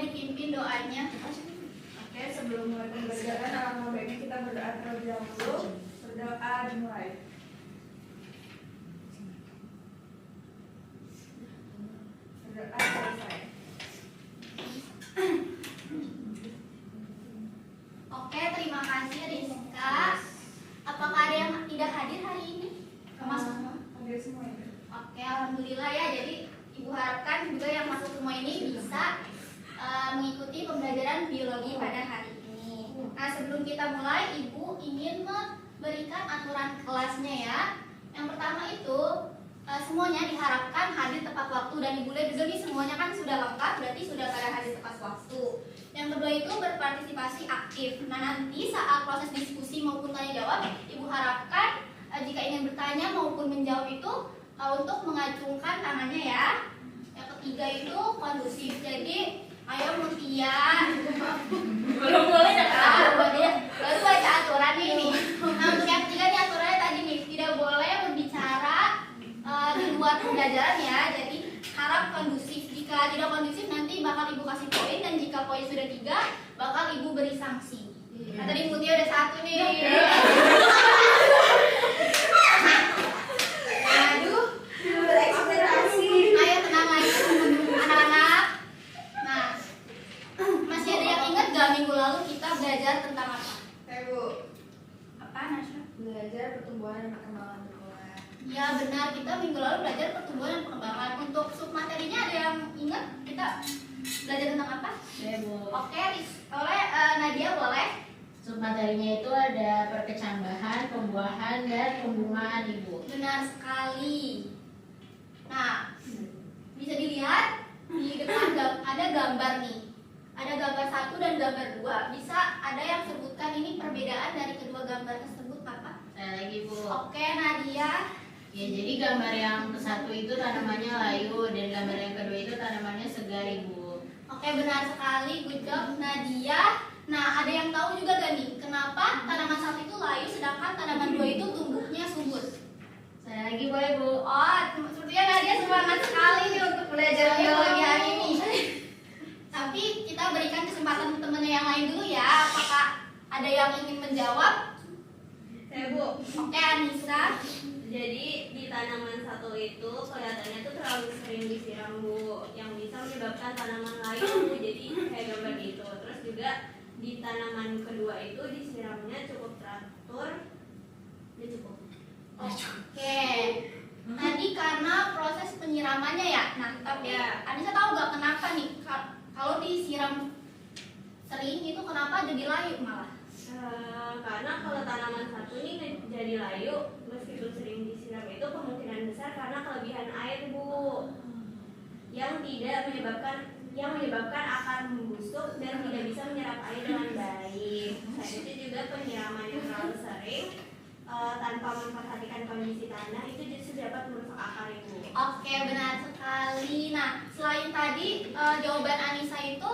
dipimpin doanya. Oke, sebelum mulai pembelajaran, alangkah baiknya kita berdoa terlebih dahulu. Berdoa dimulai. Berdoa selesai. Oke, terima kasih Rizka. Apakah ada yang tidak hadir hari ini? Termasuk? Hadir semua ya. Oke, alhamdulillah ya. Jadi Ibu harapkan juga yang masuk semua ini bisa mengikuti pembelajaran biologi pada hari ini. Nah, sebelum kita mulai, Ibu ingin memberikan aturan kelasnya ya. Yang pertama itu semuanya diharapkan hadir tepat waktu, dan Ibu lihat juga nih semuanya kan sudah lengkap, berarti sudah pada hadir tepat waktu. Yang kedua itu berpartisipasi aktif. Nah, nanti saat proses diskusi maupun tanya jawab, Ibu harapkan jika ingin bertanya maupun menjawab itu untuk mengacungkan tangannya ya. Yang ketiga itu kondusif. Jadi ayo Mutia, belum boleh baru baca aturan ini. Nah, untuk yang ketiga nih aturannya tadi nih, tidak boleh berbicara di luar pembelajaran ya. Jadi harap kondusif. Jika tidak kondusif nanti bakal Ibu kasih poin, dan jika poin sudah 3 bakal Ibu beri sanksi. Nah, tadi Mutia udah 1 nih. Aduh, Berekspektasi. ayo tenang lagi anak-anak. Nah, masih ada yang ingat gak minggu lalu kita belajar tentang apa? Saya Bu, Apa Nasya? belajar pertumbuhan dan perkembangan tumbuhan. Ya benar, kita minggu lalu belajar pertumbuhan dan perkembangan. Untuk submaterinya ada yang ingat kita belajar tentang apa? Ya Bu, Oke, oleh Nadia boleh. submaterinya itu ada perkecambahan, pembuahan, dan pembungaan Ibu. Benar sekali. Nah, bisa dilihat di depan ada gambar nih. Ada gambar 1 dan gambar 2. Bisa ada yang sebutkan ini perbedaan dari kedua gambar tersebut apa? Saya lagi Bu. Oke, Nadia. Ya, jadi gambar yang satu itu tanamannya layu, dan gambar yang kedua itu tanamannya segar Ibu. Oke, benar sekali. Good job, Nadia. Nah, ada yang tahu juga gak nih kenapa tanaman 1 itu layu sedangkan tanaman 2 itu tumbuhnya subur? Saya lagi boleh Bu. Oh, sepertinya Nadia semangat sekali nih untuk belajar biologi hari ini. Tapi kita berikan kesempatan teman-teman yang lain dulu ya. Apakah ada yang ingin menjawab? Saya Bu, Oke, Anissa. jadi di tanaman 1 itu kelihatannya tuh terlalu sering disiram Bu, yang bisa menyebabkan tanaman layu Bu, jadi kayak gambar gitu. Terus juga di tanaman kedua itu disiramnya cukup teratur dan cukup. Oke. Tadi karena proses penyiramannya ya. Nah, tapi Ya. Anissa tahu gak kenapa nih kalau disiram sering itu kenapa jadi layu malah? Karena kalau tanaman 1 ini jadi layu meskipun sering disiram itu kemungkinan besar karena kelebihan air Bu, yang menyebabkan akar membusuk dan tidak bisa menyerap air dengan baik. Selain itu juga penyiraman yang terlalu sering tanpa memperhatikan kondisi tanah itu justru dapat merusak akar Ibu. Oke, benar sekali. Nah, selain tadi jawaban Anissa itu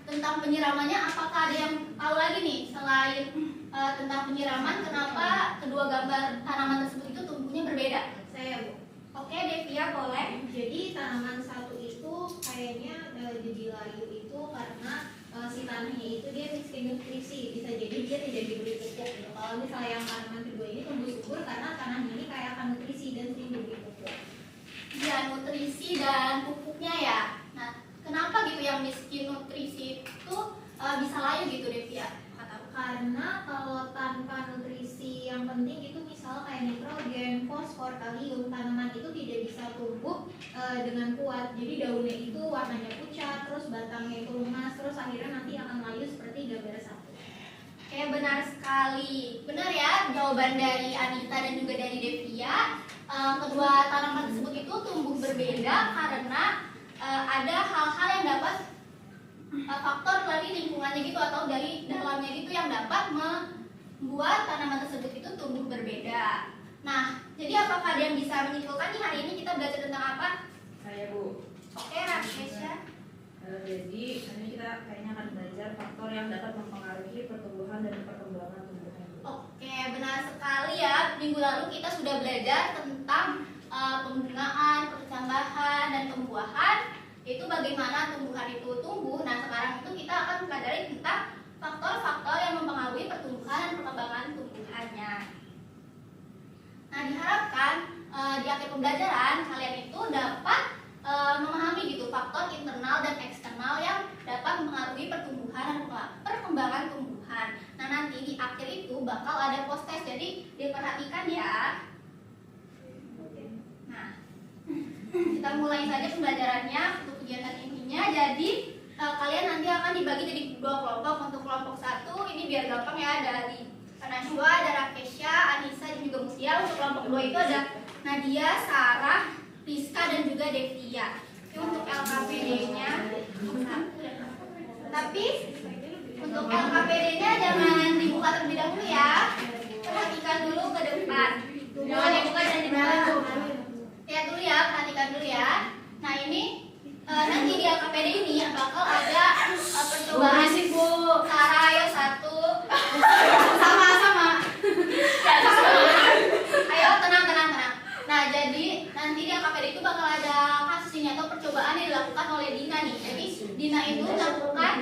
tentang penyiramannya, apakah ada yang tahu lagi nih selain tentang penyiraman, kenapa kedua gambar tanaman tersebut itu tumbuhnya berbeda? Saya Bu. Oke, Devia boleh. Jadi tanaman 1 itu kayaknya jadi layu itu karena si tanahnya itu dia miskin nutrisi. Bisa jadi dia tidak diberi pupuk gitu. Kalau misalnya yang tanaman kedua ini tumbuh subur karena tanahnya ini kaya akan nutrisi dan sering diberi pupuk. Ya, nutrisi dan pupuknya ya. Nah, kenapa gitu yang miskin nutrisi itu bisa layu gitu, Devia? Karena kalau tanpa nutrisi yang penting itu misal kayak nitrogen, fosfor, kalium, tanaman itu tidak bisa tumbuh dengan kuat. Jadi daunnya itu warnanya pucat, terus batangnya itu lemas, terus akhirnya nanti akan layu seperti gambar 1. Oke, benar sekali. Benar ya jawaban dari Anita dan juga dari Devia. Kedua tanaman tersebut itu tumbuh berbeda karena ada hal-hal yang dapat faktor dari lingkungannya gitu atau dari dalamnya gitu yang dapat membuat tanaman tersebut itu tumbuh berbeda. Nah, jadi apakah ada yang bisa menyimpulkan nih hari ini kita belajar tentang apa? Saya Bu. Oke, Raksesha. Jadi hari ini kita kayaknya akan belajar faktor yang dapat mempengaruhi pertumbuhan dan perkembangan tumbuhan. Oke, benar sekali ya. Minggu lalu kita sudah belajar tentang pembungaan, pertambahan, dan pembuahan. Itu bagaimana tumbuhan itu tumbuh mempelajari tentang faktor-faktor yang mempengaruhi pertumbuhan dan perkembangan tumbuhannya. Nah, diharapkan di akhir pembelajaran kalian itu dapat memahami gitu faktor internal dan eksternal yang dapat mempengaruhi pertumbuhan dan perkembangan tumbuhan. Nah, nanti di akhir itu bakal ada post test, jadi diperhatikan ya. Nah, kita mulai saja pembelajarannya untuk kegiatan intinya. Jadi kalian nanti akan dibagi jadi 2 kelompok. Untuk kelompok 1 ini biar gampang ya, dari Najwa, ada Rakesha, Anissa, dan juga Mutia. Untuk kelompok 2 itu ada Nadia, Sarah, Rizka, dan juga Devia. Ini untuk LKPD-nya 1 dan 2. Tapi untuk LKPD-nya jangan dibuka terlebih dahulu ya. Perhatikan dulu ke depan. Jangan dibuka dan dibuka. Lihat dulu ya, perhatikan dulu ya. Nah, ini nanti di LKPD ini bakal ada percobaan. Bu. Sarah, ayo 1. Sama-sama. Ayo tenang. Nah, jadi nanti di LKPD itu bakal ada kasus ini atau percobaan yang dilakukan oleh Dina nih. Jadi Dina itu melakukan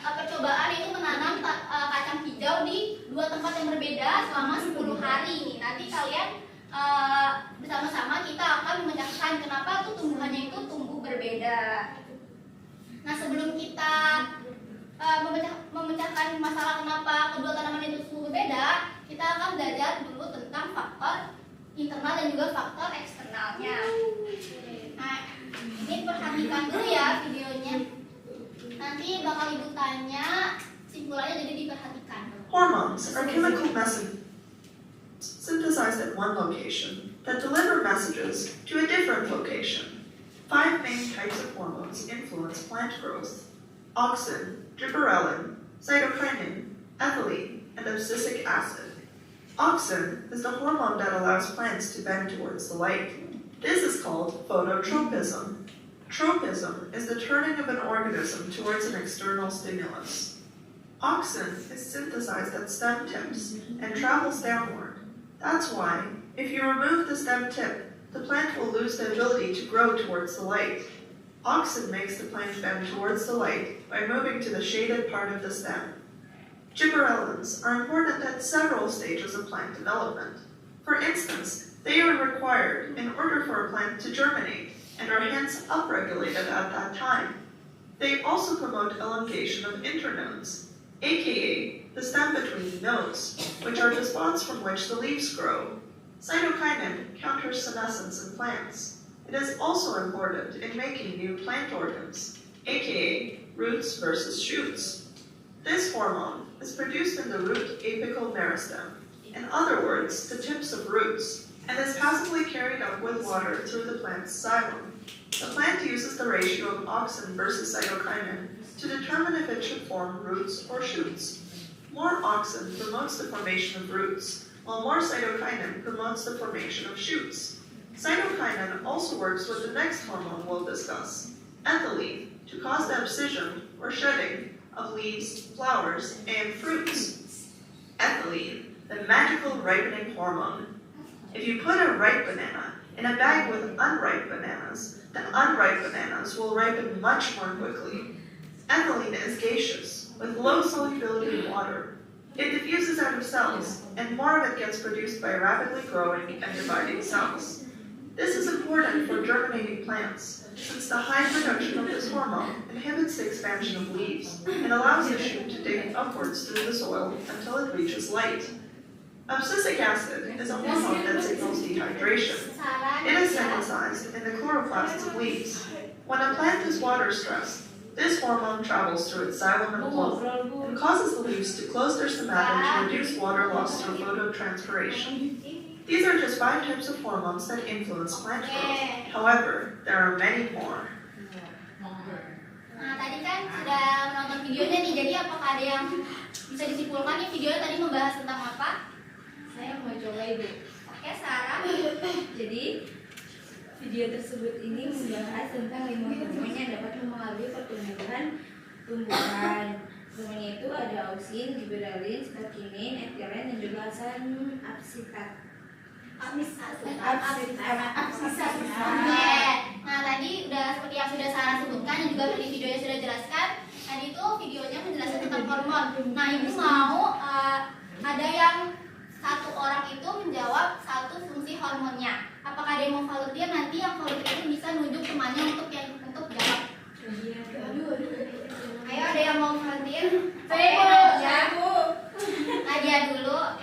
percobaan itu menanam kacang hijau di 2 tempat yang berbeda selama 10 hari nih. Nanti kalian bersama-sama kita akan memecahkan kenapa tuh tumbuhannya itu tumbuh berbeda. Nah, sebelum kita memecahkan masalah kenapa kedua tanaman itu tumbuh berbeda, kita akan belajar dulu tentang faktor internal dan juga faktor eksternalnya. Nah, ini perhatikan dulu ya videonya. Nanti bakal ibu tanya, simpulannya jadi diperhatikan. Hormones are chemical messages synthesized at one location that deliver messages to a different location. 5 main types of hormones influence plant growth: auxin, gibberellin, cytokinin, ethylene, and abscisic acid. Auxin is the hormone that allows plants to bend towards the light. This is called phototropism. Tropism is the turning of an organism towards an external stimulus. Auxin is synthesized at stem tips and travels downward. That's why, if you remove the stem tip, the plant will lose the ability to grow towards the light. Auxin makes the plant bend towards the light by moving to the shaded part of the stem. Gibberellins are important at several stages of plant development. For instance, they are required in order for a plant to germinate and are hence upregulated at that time. They also promote elongation of internodes, aka the stem between nodes, which are the spots from which the leaves grow. Cytokinin counters senescence in plants. It is also important in making new plant organs, aka roots versus shoots. This hormone is produced in the root apical meristem, in other words, the tips of roots, and is passively carried up with water through the plant's xylem. The plant uses the ratio of auxin versus cytokinin to determine if it should form roots or shoots. More auxin promotes the formation of roots, while more cytokinin promotes the formation of shoots. Cytokinin also works with the next hormone we'll discuss, ethylene, to cause the abscission or shedding of leaves, flowers, and fruits. Ethylene, the magical ripening hormone. If you put a ripe banana in a bag with unripe bananas, the unripe bananas will ripen much more quickly. Ethylene is gaseous, with low solubility in water. It diffuses out of cells, and more of it gets produced by rapidly growing and dividing cells. This is important for germinating plants, since the high production of this hormone inhibits the expansion of leaves and allows the shoot to dig upwards through the soil until it reaches light. Abscisic acid is a hormone that signals dehydration. It is synthesized in the chloroplasts of leaves. When a plant is water stressed, this hormone travels through its xylem and phloem and causes the leaves to close their stomata to reduce water loss through phototranspiration. These are just 5 types of hormones that influence plant growth. However, there are many more. Nah, tadi kan sudah menonton videonya nih, jadi apakah ada yang bisa disimpulkan nih videonya tadi membahas tentang apa? Saya mau coba Ibu. Oke, Sarah. Jadi video tersebut ini membahas tentang 5 hormon yang dapat mempengaruhi pertumbuhan tumbuhan. Hormonnya itu ada auxin, gibberellin, cytokinin, ethylene, dan juga asam absitat. Oke. Nah, tadi udah seperti yang sudah Sarah sebutkan dan juga di videonya sudah jelaskan, Tadi itu videonya menjelaskan tentang hormon. Nah, ibu mau ada yang satu orang itu menjawab satu fungsi hormonnya. Apakah ada yang mau volunteer? Nanti yang volunteer itu bisa nunjuk temannya untuk jawab. Ayo, ada yang mau volunteer? Saya Bu. Nadia dulu.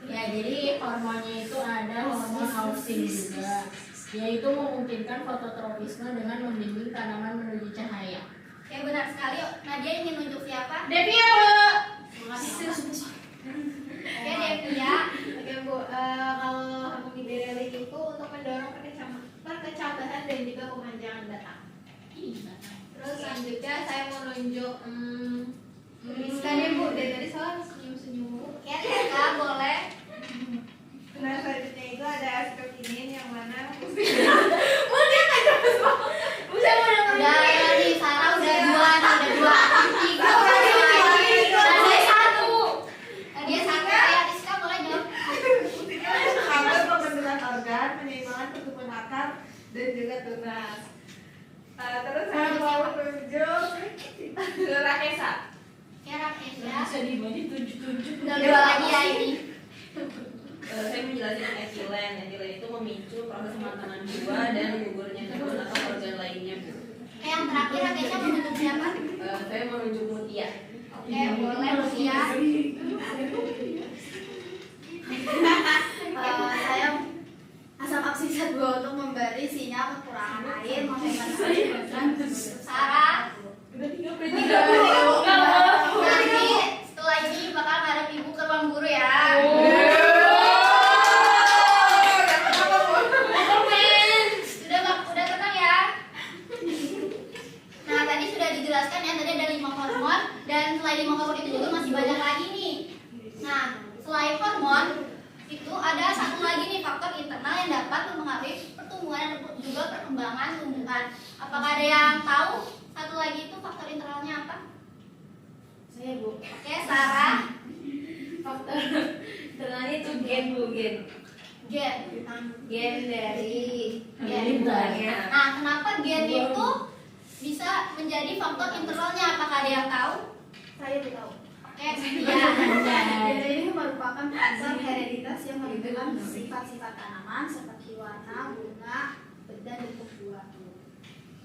Ya, jadi hormonnya itu ada hormon auxin juga, yaitu memungkinkan fototropisme dengan membimbing tanaman menuju cahaya. Ya, benar sekali. Nadia ingin nunjuk siapa? Devia, Bu. Oke, Devia. Oke Bu, kalau harmonidarylic itu untuk mendorong perkecambahan dan juga pemanjangan batang. Terus selanjutnya saya mau nunjuk Rizka deh Bu, dari tadi soal senyum-senyum Bu. Oke, Rizka boleh. Nah, selanjutnya itu ada askopinin yang mana Udah nih, Sarah udah dua, tiga, saya satu. Nadia satu, ya Rizka boleh jawab. fungsinya untuk menghambat pembentukan organ, menyeimbangkan pertumbuhan akar dan juga tunas. Terus saya mau tunjuk Rakesa. Ya, Rakesha. Bisa ditunjuk-tunjuk. Udah dua lagi ya ini. Saya menjelaskan etilen. Etilen itu memicu proses pematangan buah dan gugurnya daun atau organ lainnya. Yang terakhir, Rakesha mau nunjuk siapa? Saya menunjuk Mutia. Oke, boleh Mutia. Saya asam absisat gua untuk memberi sinyal kekurangan air, menghemat air, Sarah. Nanti setelah ini bakal ngadep ibu ke ruang guru ya. Udah tenang ya. Nah, tadi sudah dijelaskan ya, tadi ada 5 hormon dan selain 5 hormon itu juga masih banyak lagi nih. Nah, selain hormon itu ada satu lagi nih faktor internal yang dapat mempengaruhi pertumbuhan dan juga perkembangan tumbuhan. Apakah ada yang tahu satu lagi itu faktor internalnya apa? Saya Bu. Oke, Sarah. Faktor internalnya itu gen Bu, gen. Gen. Gen dari Gen. buahnya. Nah, kenapa gen itu bisa menjadi faktor internalnya? Apakah ada yang tahu? Saya tahu. Oke, ya. Gen ini merupakan faktor hereditas yang menentukan sifat-sifat tanaman seperti warna, bunga, dan bentuk buah.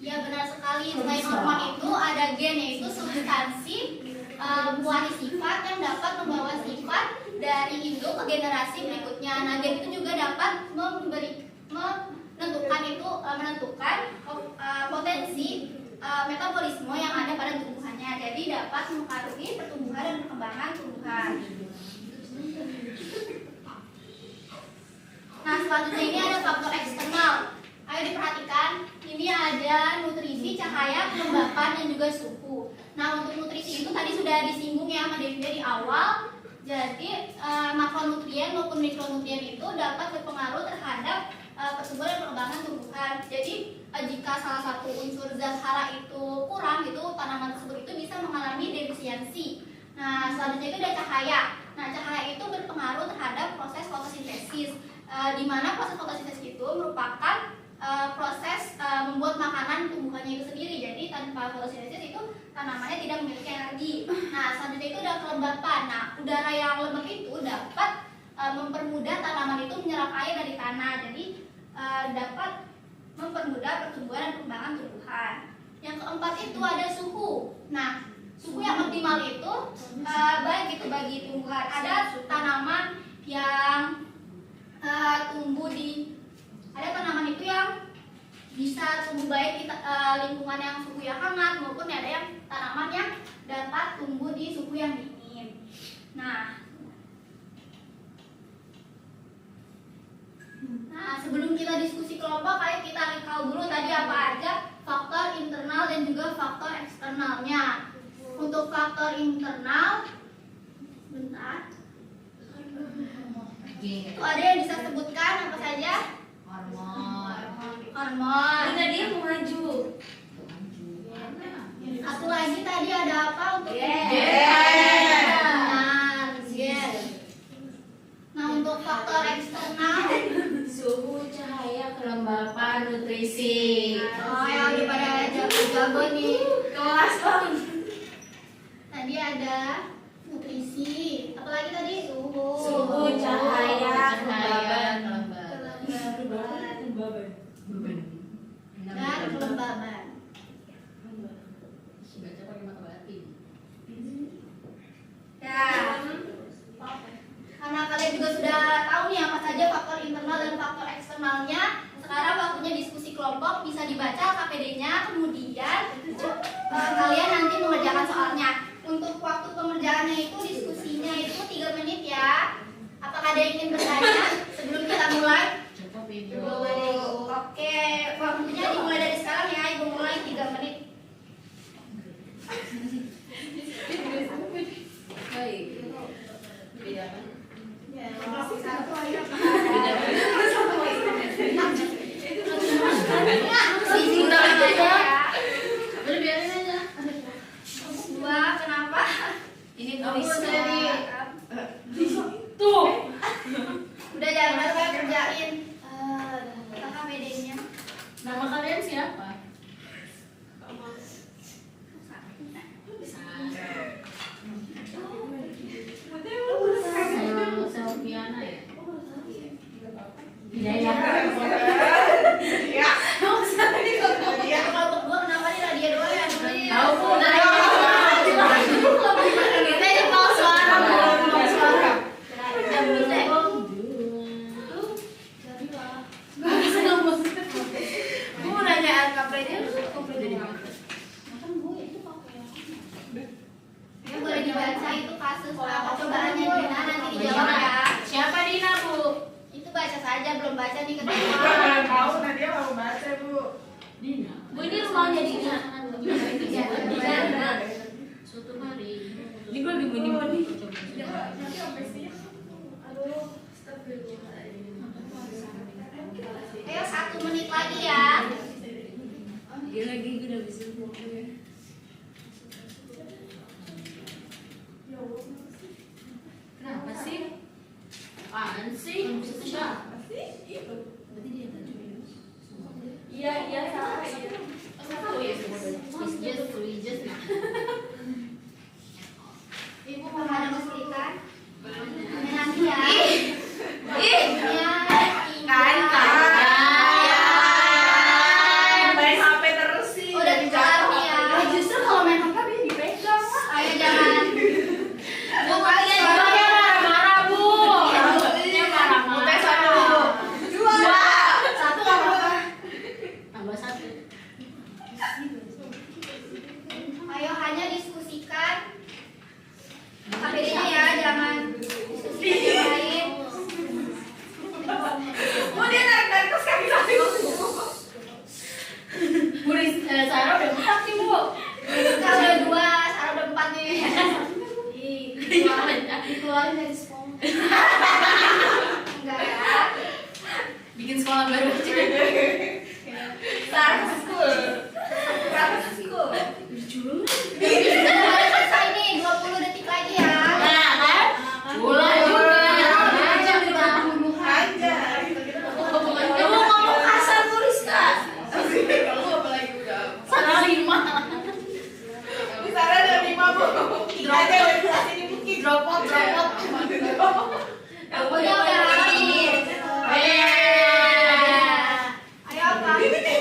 Ya, benar sekali. Selain hormon itu ada gen, yaitu substansi pewaris sifat yang dapat membawa sifat dari induk ke generasi berikutnya. Nah, gen itu juga dapat menentukan potensi metabolisme yang ada pada tumbuhannya. Jadi dapat mempengaruhi pertumbuhan dan perkembangan tumbuhan. Nah, selanjutnya ini ada faktor eksternal. Ayo diperhatikan, ini ada nutrisi, cahaya, kelembapan, dan juga suhu. Nah, untuk nutrisi itu tadi sudah disinggung ya sama Devia di awal. Jadi makronutrien maupun mikronutrien itu dapat berpengaruh terhadap pertumbuhan dan perkembangan tumbuhan. Jadi jika salah satu unsur zat hara itu kurang, itu tanaman tersebut itu bisa mengalami defisiensi. Nah, selanjutnya itu ada cahaya. Nah, cahaya itu berpengaruh terhadap proses fotosintesis, di mana proses fotosintesis itu merupakan proses membuat makanan tumbuhannya itu sendiri. Jadi tanpa fotosintesis itu tanamannya tidak memiliki energi. Nah, selanjutnya itu ada kelembapan. Nah, udara yang lembab itu dapat mempermudah tanaman itu menyerap air dari tanah. Jadi dapat mempermudah pertumbuhan dan perkembangan tumbuhan. Yang keempat itu ada suhu. Nah, suhu yang optimal itu baik itu bagi tumbuhan. Ada tanaman yang tumbuh di tanaman itu yang bisa tumbuh baik di lingkungan yang suhu yang hangat, maupun ada yang tanaman yang dapat tumbuh di suhu yang dingin. Nah, sebelum kita diskusi kelompok, ayo kita recall dulu tadi apa aja faktor internal dan juga faktor eksternalnya. Untuk faktor internal, bentar, itu ada yang bisa sebutkan apa saja? Hormon. Ini dia mau maju. Satu lagi tadi ada apa untuk Gen. Benar, gen. Nah, untuk faktor eksternal, Suhu, cahaya, kelembapan, nutrisi. oh yang udah pada jawab jago nih. Kelas dong. Tadi ada nutrisi, apalagi tadi suhu, cahaya, kelembaban, beban. dan kelembaban. Baca pakai mata batin. Ya, karena kalian juga sudah tahu nih apa saja faktor internal dan faktor eksternalnya. Sekarang waktunya diskusi kelompok, bisa dibaca KPD-nya, kemudian kalian nanti mengerjakan soalnya. Untuk waktu pengerjaannya itu diskusinya itu 3 menit ya. Apakah ada yang ingin bertanya sebelum kita mulai? Cukup Ibu. Oke, waktunya dimulai dari sekarang ya. Ibu mulai 3 menit. Baik. Beda kan? Udah biarin aja. 2, kenapa? Ini Kamu tulis dari Tuh. udah jangan lupa kerjain KPD-nya. Nama kalian siapa? Selviana ya? Hidayah. Kalau untuk gua kenapa nih Nadia doang yang nulis? Tahu Bu. Kita ini mau suara, mau suara. Jam dulu deh. Gua mau nanya KPD lu komplit jadi mana? Ya boleh dibaca itu kasus apa cobaannya Dina, nanti dijawab ya. Siapa Dina Bu? Itu baca saja, belum baca nih Belum kedua. tahu Nadia mau baca Bu. Dina. Bu, ini rumah jadinya. Suatu hari. Ini gue lagi mending-mending. Ayo 1 menit lagi ya. Dia lagi gue udah bisa pokoknya. Kenapa sih? Apaan sih? Siapa sih? Berarti dia tadi. Iya salah ya. Oh ya, religious nah. Ibu mau ada kesulitan? Nanti ya. Ih, Main HP terus sih. udah kelar nih ya. Justru kalau main HP dia dipegang. Ayo jangan. Bu kalian Dia marah-marah Bu. Dia marah-marah. Tes satu Bu. 2. 1 nggak apa-apa. Tambah 1. Ayo hanya diskusikan KPD-nya ya, jangan diskusi yang lain. Bu dia narik terus kaki kaki. Bu Sarah udah empat nih Bu. Kita udah 2, Sarah udah 4 nih. Dikeluarin dari sekolah. Enggak ya. bikin sekolah baru aja. Sarah school. Kita udah selesai nih, 20 detik lagi ya. Nah kan? Mulai juga. Aja. Lu ngomong kasar Bu Rizka. Kamu apa lagi udah? Sarah 5. Bu Sarah ada 5 Bu. Aja udah kelas ini mungkin. Drop out. Udah habis. Ayo apa?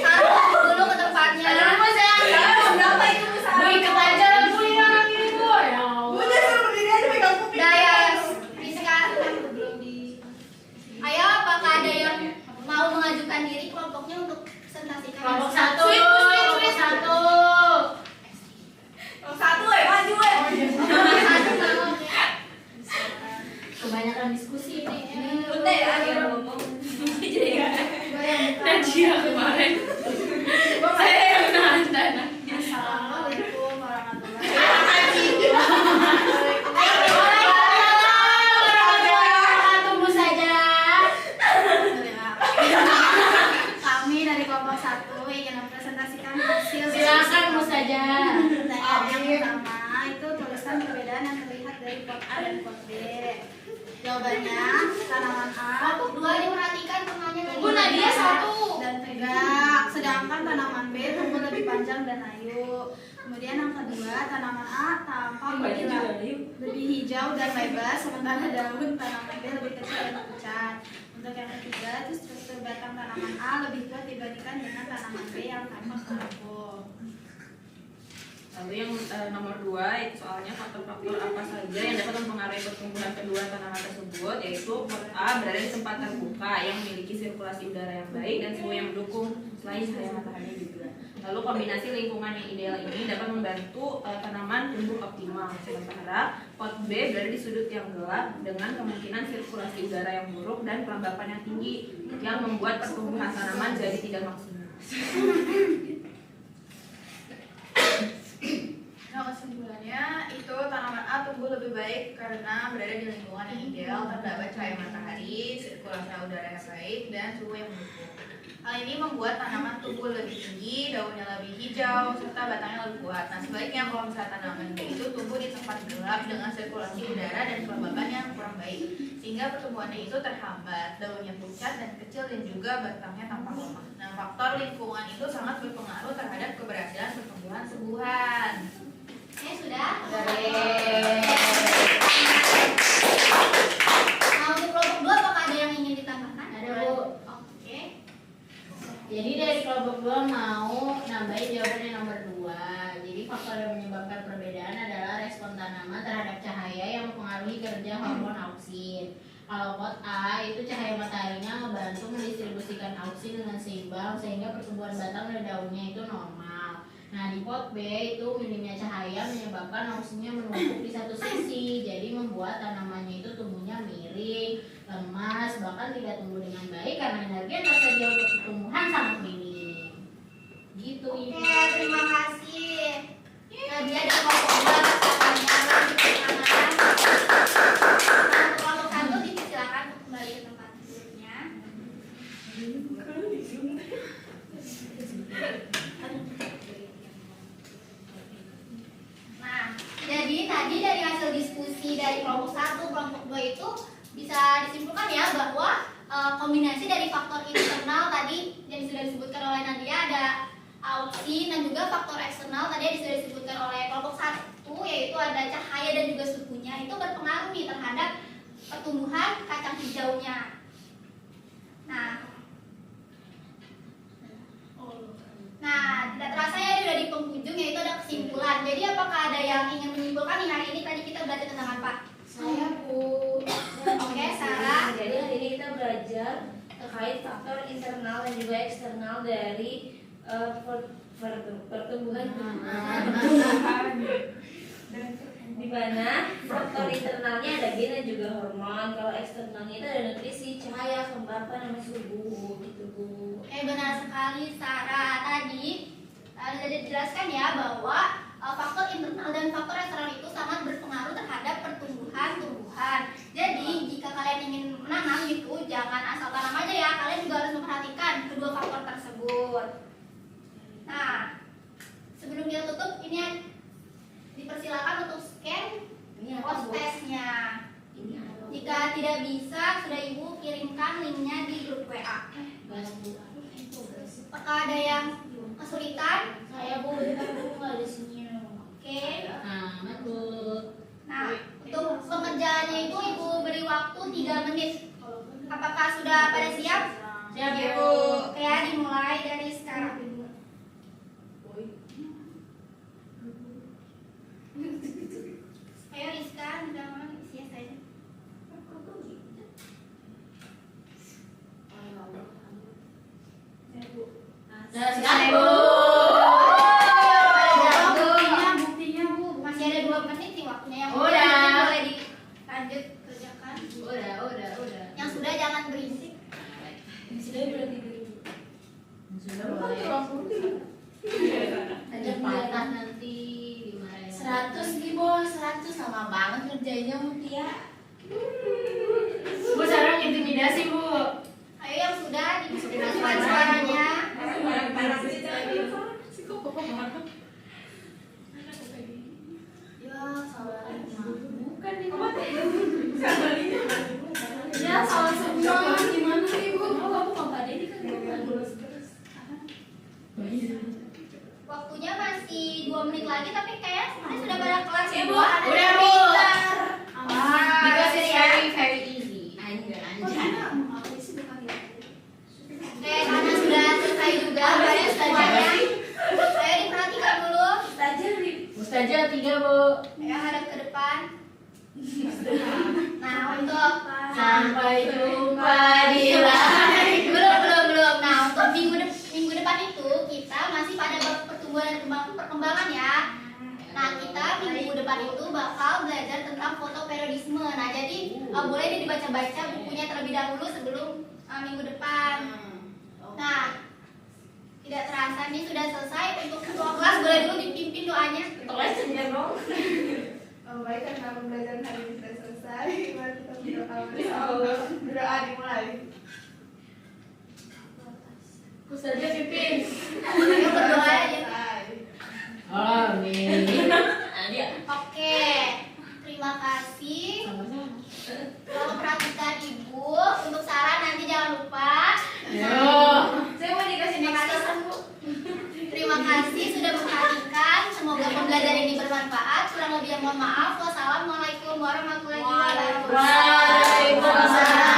Taruh dulu ke tempatnya. Berapa itu Bu Bu Sarah? ikut aja lah Bu ini orang ini Bu. Ya Bu Allah. dia suruh berdiri aja pegang kuping. Udah ya, Rizka. Ayo, apakah ada yang mau mengajukan diri kelompoknya untuk presentasikan? Kelompok 1. Kelompok 1. Satu maju Satu mau. Kebanyakan diskusi ini. Bute akhirnya ngomong. Najia kemarin. Saya yang nahan. Assalamualaikum warahmatullahi Tunggu saja. Kami dari kelompok 1 ingin mempresentasikan hasil Silakan Bu saja. pertanyaan yang pertama itu tuliskan perbedaan yang terlihat dari dari pot A dan pot B? Jawabannya tanaman A Kelompok 2 diperhatikan tengahnya Bu Nadia satu. dan tegak, sedangkan tanaman B tumbuh lebih panjang dan layu. Kemudian yang kedua, tanaman A tampak lebih hijau dan lebar, sementara daun tanaman B lebih kecil dan pucat. Untuk yang ketiga, itu struktur batang tanaman A lebih kuat dibandingkan dengan tanaman B yang tampak rapuh. Lalu yang nomor 2 itu soalnya faktor-faktor apa saja yang dapat mempengaruhi pertumbuhan kedua tanaman tersebut, yaitu pot A berada di tempat terbuka yang memiliki sirkulasi udara yang baik dan suhu yang mendukung selain cahaya matahari juga. Lalu kombinasi lingkungan yang ideal ini dapat membantu tanaman tumbuh optimal. Sementara pot B berada di sudut yang gelap dengan kemungkinan sirkulasi udara yang buruk dan kelembapan yang tinggi yang membuat pertumbuhan tanaman jadi tidak maksimal. Nah, kesimpulannya itu tanaman A tumbuh lebih baik karena berada di lingkungan yang ideal, terdapat cahaya matahari, sirkulasi udara yang baik, dan suhu yang mendukung. Hal ini membuat tanaman tumbuh lebih tinggi, daunnya lebih hijau, serta batangnya lebih kuat. Nah, sebaliknya kalau misalnya tanaman B itu tumbuh di tempat gelap dengan sirkulasi udara dan kelembapan yang kurang baik, sehingga pertumbuhannya itu terhambat, daunnya pucat dan kecil dan juga batangnya tampak lemah. Nah, faktor lingkungan itu sangat berpengaruh terhadap keberhasilan pertumbuhan tumbuhan. Sudah? Sudah. Untuk kelompok 2 apakah ada yang ingin ditambahkan? Ada, Bu. Oke. Jadi dari kelompok 2 mau nambahin jawaban yang nomor 2. Jadi faktor yang menyebabkan perbedaan adalah respon tanaman terhadap cahaya yang mempengaruhi kerja hormon auksin. Kalau pot A itu cahaya mataharinya membantu mendistribusikan auksin dengan seimbang sehingga pertumbuhan batang dan daunnya itu normal. Nah, di pot B itu minimnya cahaya menyebabkan auksinnya menumpuk di satu sisi, jadi membuat tanamannya itu tumbuhnya miring, lemas, bahkan tidak tumbuh dengan baik karena energi yang tersedia untuk pertumbuhan sangat minim. Gitu, Oke, Ibu. terima kasih. Nadia dari kelompok 2 pertanyaannya dipersilakan. Untuk kelompok 1 dipersilakan untuk kembali ke tempat tidurnya. Nah, jadi tadi dari hasil diskusi dari kelompok 1, kelompok 2 itu bisa disimpulkan ya bahwa kombinasi dari faktor internal tadi yang sudah disebutkan oleh Nadia ada auksin dan juga faktor eksternal tadi yang sudah disebutkan oleh kelompok 1 yaitu ada cahaya dan juga suhunya itu berpengaruh nih terhadap pertumbuhan kacang hijaunya. Nah, tidak terasa ya sudah di penghujung yaitu ada kesimpulan. Jadi apakah ada yang ingin menyimpulkan nih hari ini tadi kita belajar tentang apa? Saya Bu. Oke, Sarah. Jadi hari ini kita belajar terkait faktor internal dan juga eksternal dari pertumbuhan. Di mana faktor internalnya ada gen dan juga hormon. Kalau eksternalnya itu ada nutrisi, cahaya, kelembapan, sama suhu gitu Bu. Benar sekali Sarah. Tadi sudah dijelaskan ya bahwa faktor internal dan faktor eksternal itu sangat berpengaruh terhadap pertumbuhan tumbuhan. Jadi jika kalian ingin menanam itu jangan asal tanam aja ya, kalian juga harus memperhatikan kedua faktor tersebut. Nah, sebelum kita tutup ini dipersilakan untuk scan post-testnya. Jika tidak bisa, sudah Ibu kirimkan linknya di grup WA. Apakah ada yang kesulitan? Saya Bu, nggak ada sinyal. Oke. Bu. Nah, untuk pengerjaannya itu Ibu beri waktu 3 menit. Apakah sudah pada siap? Siap, Ya, Bu. Oke, ya, dimulai dari sekarang. Ayo Rizka, jangan isi saya. Siap, Bu. Buktinya Bu, masih ada 2 menit sih waktunya yang Udah. boleh dilanjut kerjakan. Udah. Yang sudah jangan berisik. Sudah berarti dulu. Sudah boleh. Ada patah nanti dimarahin. 100 nih bos, 100 lama banget ngerjainnya Mutia. Bu, sekarang intimidasi, Bu. Ayo yang sudah dimasukkan suaranya. Ya, salah. Bukan nih. tapi kayak sebenarnya sudah pada kelar Ibu, semua. Udah Bu. Because it's very easy. Anjay. Oke, karena sudah selesai juga baris belajarnya. Ayo diperhatikan dulu. Ustazah 3 Bu. Ya, hadap ke depan. Nah, untuk Sampai jumpa di lain. belum. Nah, untuk minggu depan itu kita masih pada bab pertumbuhan dan perkembangan ya. Nah, kita minggu depan itu bakal belajar tentang fotoperiodisme. Nah, jadi boleh nih dibaca-baca bukunya terlebih dahulu sebelum minggu depan. Nah, tidak terasa nih sudah selesai. Untuk ketua kelas boleh dulu dipimpin doanya. Kelas aja dong. Baik, karena pembelajaran hari ini sudah selesai, mari kita berdoa bersama. Berdoa dimulai. Ustazah pimpin. Ayo berdoa aja. Amin. Oke, terima kasih. Tolong perhatikan Ibu. Untuk saran nanti jangan lupa. Saya mau dikasih next Bu. Terima kasih sudah memperhatikan. Semoga pembelajaran ini bermanfaat. Kurang lebih mohon maaf. Wassalamualaikum warahmatullahi wabarakatuh. Waalaikumsalam.